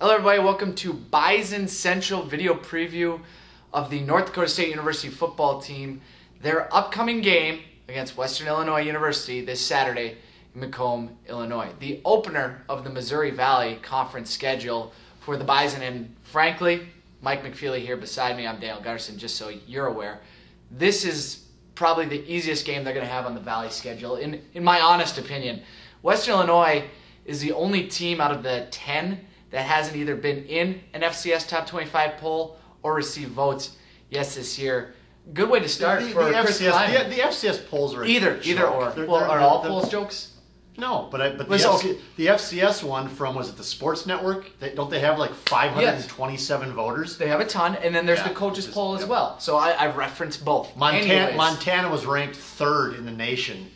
Hello everybody, welcome to Bison Central video preview of the North Dakota State University football team. Their upcoming game against Western Illinois University this Saturday in Macomb, Illinois. The opener of the Missouri Valley Conference schedule for the Bison, and frankly, Mike McFeely here beside me, I'm Dale Garson, just so you're aware. This is probably the easiest game they're going to have on the Valley schedule, in my honest opinion. Western Illinois is the only team out of the 10 that hasn't either been in an FCS Top 25 poll or received votes this year. Good way to start for Chris Kleiman. The FCS polls are either or. Are all polls jokes? No, but the FCS one from, was it the Sports Network? Don't they have like 527 voters? They have a ton, and then there's the coaches poll as well. So I've referenced both. Montana was ranked 3rd in the nation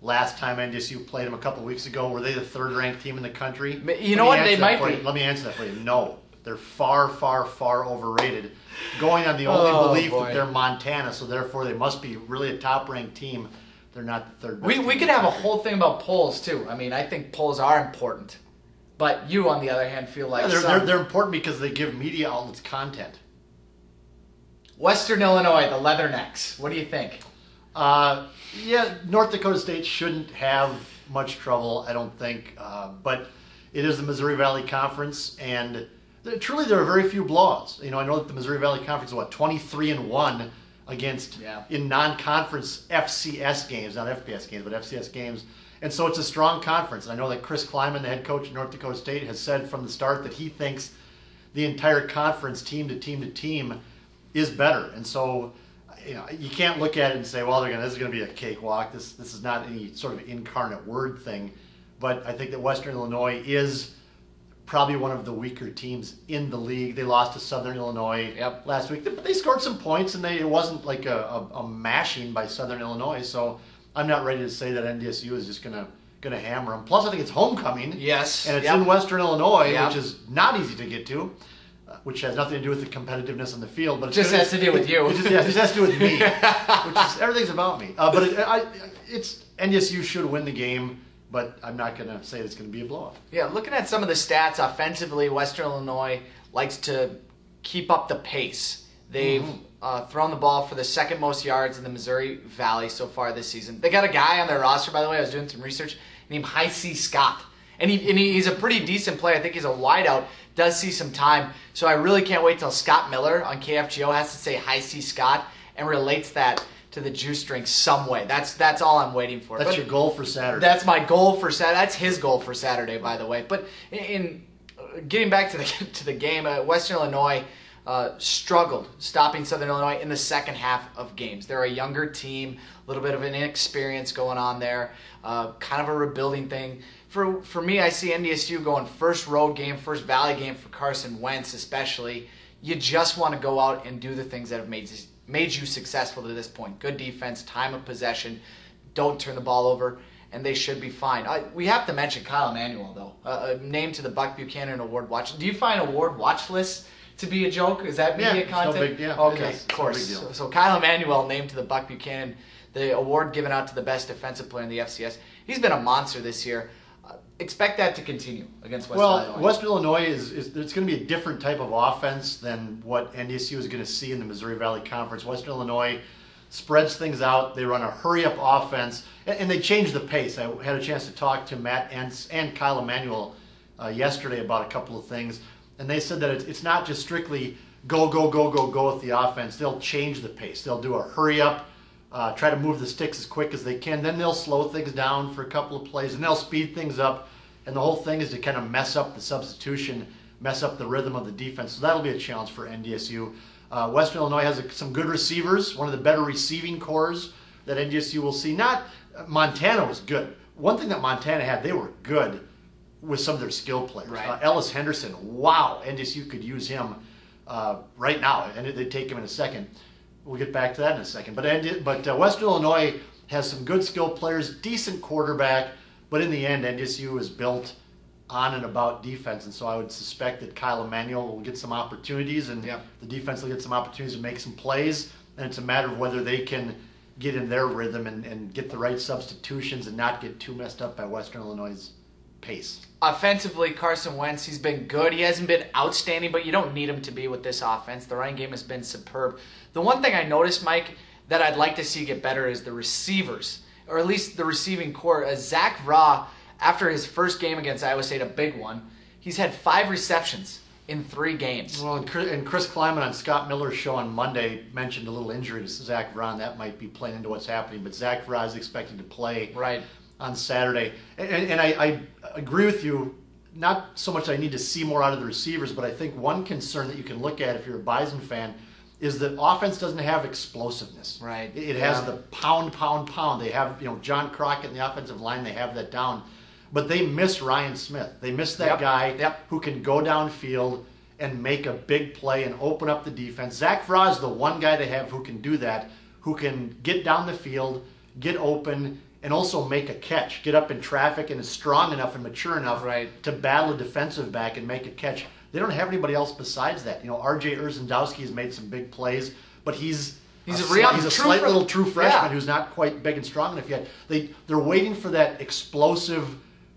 last time NDSU played them a couple weeks ago. Were they the 3rd ranked team in the country? You know what? They might be. Let me answer that for you. No. They're far, far, far overrated. Going on the only belief that they're Montana, so therefore they must be really a top-ranked team. They're not the 3rd best team. We could have a whole thing about polls, too. I mean, I think polls are important. But you, on the other hand, feel like they're important because they give media outlets content. Western Illinois, the Leathernecks. What do you think? Yeah, North Dakota State shouldn't have much trouble, I don't think. But it is the Missouri Valley Conference, and truly there are very few blowouts. You know, I know that the Missouri Valley Conference is 23-1 against in non-conference FCS games, not FBS games, but FCS games. And so it's a strong conference. And I know that Chris Kleiman, the head coach at North Dakota State, has said from the start that he thinks the entire conference, team to team to team, is better. And so, you know, you can't look at it and say, well, this is going to be a cakewalk. This is not any sort of incarnate word thing. But I think that Western Illinois is probably one of the weaker teams in the league. They lost to Southern Illinois last week. But they scored some points, and it wasn't like a mashing by Southern Illinois. So I'm not ready to say that NDSU is just going to hammer them. Plus, I think it's homecoming. Yes. And it's in Western Illinois, which is not easy to get to. Which has nothing to do with the competitiveness on the field, but it just has to do with you. It just has to do with me. Everything's about me. But it's NDSU should win the game, but I'm not going to say it's going to be a blowout. Yeah, looking at some of the stats offensively, Western Illinois likes to keep up the pace. They've thrown the ball for the 2nd most yards in the Missouri Valley so far this season. They got a guy on their roster, by the way. I was doing some research named Hi-C Scott. And he's a pretty decent player. I think he's a wideout. Does see some time. So I really can't wait till Scott Miller on KFGO has to say Hi-C Scott and relates that to the juice drink some way. That's all I'm waiting for. That's your goal for Saturday. That's my goal for Saturday. That's his goal for Saturday, by the way. But in getting back to the game, Western Illinois struggled stopping Southern Illinois in the second half of games. They're a younger team, a little bit of an inexperience going on there, kind of a rebuilding thing. For me, I see NDSU going first road game, first Valley game for Carson Wentz especially. You just want to go out and do the things that have made you successful to this point. Good defense, time of possession, don't turn the ball over, and they should be fine. We have to mention Kyle Emanuel, though, named to the Buck Buchanan Award watch. Do you find award watch lists to be a joke? Is that media content? Okay, of course. So Kyle Emanuel named to the Buck Buchanan, the award given out to the best defensive player in the FCS. He's been a monster this year. Expect that to continue against Western Illinois. Western Illinois it's going to be a different type of offense than what NDSU is going to see in the Missouri Valley Conference. Western Illinois spreads things out. They run a hurry-up offense, and they change the pace. I had a chance to talk to Matt and Kyle Emanuel yesterday about a couple of things, and they said that it's not just strictly go, go, go, go, go with the offense. They'll change the pace. They'll do a hurry-up, try to move the sticks as quick as they can. Then they'll slow things down for a couple of plays, and they'll speed things up. And the whole thing is to kind of mess up the substitution, mess up the rhythm of the defense. So that'll be a challenge for NDSU. Western Illinois has some good receivers, one of the better receiving cores that NDSU will see. Montana was good. One thing that Montana had, they were good with some of their skill players. Right. Ellis Henderson, wow, NDSU could use him right now, and they'd take him in a second. We'll get back to that in a second. But Western Illinois has some good skill players, decent quarterback, but in the end, NDSU is built on and about defense, and so I would suspect that Kyle Emanuel will get some opportunities, and the defense will get some opportunities to make some plays, and it's a matter of whether they can get in their rhythm and get the right substitutions and not get too messed up by Western Illinois' pace. Offensively, Carson Wentz, he's been good. He hasn't been outstanding, but you don't need him to be with this offense. The running game has been superb. The one thing I noticed, Mike, that I'd like to see get better is the receivers, or at least the receiving core. As Zach Vraw, after his first game against Iowa State, a big one, he's had 5 receptions in 3 games. Well, and Chris Kleiman on Scott Miller's show on Monday mentioned a little injury to Zach Vraw. That might be playing into what's happening, but Zach Vraw is expected to play on Saturday. And I agree with you, not so much I need to see more out of the receivers, but I think one concern that you can look at if you're a Bison fan is that offense doesn't have explosiveness. Right. It has the pound. They have, John Crockett in the offensive line, they have that down. But they miss Ryan Smith. They miss that guy who can go downfield and make a big play and open up the defense. Zach Vraw is the one guy they have who can do that, who can get down the field, get open, and also make a catch, get up in traffic, and is strong enough and mature enough to battle a defensive back and make a catch. They don't have anybody else besides that. R.J. Urzendowski has made some big plays, but he's a slight little true freshman who's not quite big and strong enough yet. They're waiting for that explosive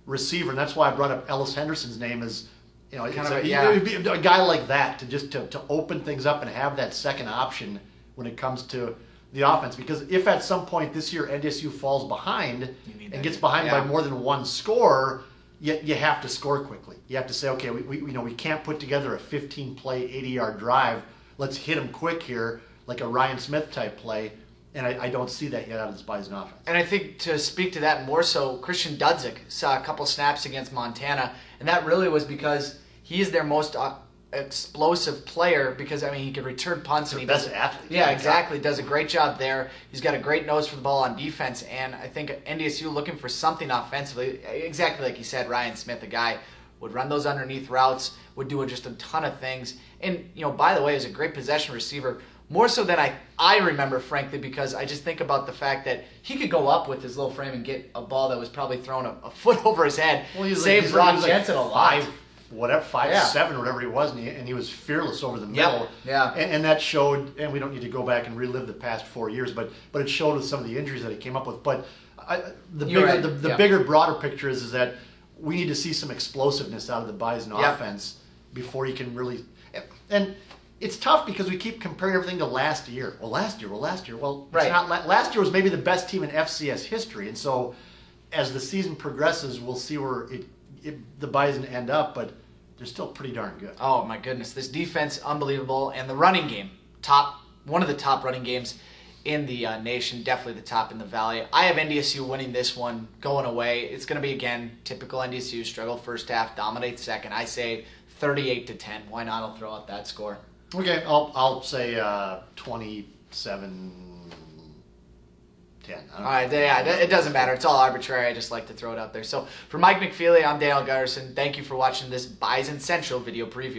receiver, and that's why I brought up Ellis Henderson's name as a guy like that to open things up and have that second option when it comes to the offense. Because if at some point this year NDSU falls behind and gets behind by more than 1 score, you have to score quickly. You have to say, okay, we can't put together a 15-play, 80-yard drive. Let's hit them quick here, like a Ryan Smith type play. And I don't see that yet out of this Bison offense. And I think to speak to that more so, Christian Dudzik saw a couple snaps against Montana, and that really was because he is their most explosive player because, he can return punts. And he best athlete. Yeah, exactly. Does a great job there. He's got a great nose for the ball on defense, and I think NDSU looking for something offensively, exactly like you said, Ryan Smith, a guy would run those underneath routes, would do just a ton of things. And, by the way, is a great possession receiver. More so than I remember, frankly, because I just think about the fact that he could go up with his little frame and get a ball that was probably thrown a foot over his head. Well, saved Brock Jensen a lot. 5'7", whatever he was, and he was fearless over the middle. Yeah. And that showed, and we don't need to go back and relive the past 4 years, but it showed with some of the injuries that he came up with. But the bigger, broader picture is that we need to see some explosiveness out of the Bison offense before you can really. And it's tough because we keep comparing everything to last year. Well, last year. Well, it's not. Last year was maybe the best team in FCS history, and so as the season progresses, we'll see where the Bison end up. But they're still pretty darn good. Oh my goodness, this defense unbelievable, and the running game one of the top running games in the nation, definitely the top in the Valley. I have NDSU winning this one, going away. It's going to be again typical NDSU, struggle first half, dominate second. I say 38-10. Why not? I'll throw out that score. Okay, I'll say 27-10. All right, it doesn't matter. It's all arbitrary. I just like to throw it out there. So for Mike McFeely, I'm Daniel Garrison. Thank you for watching this Bison Central video preview.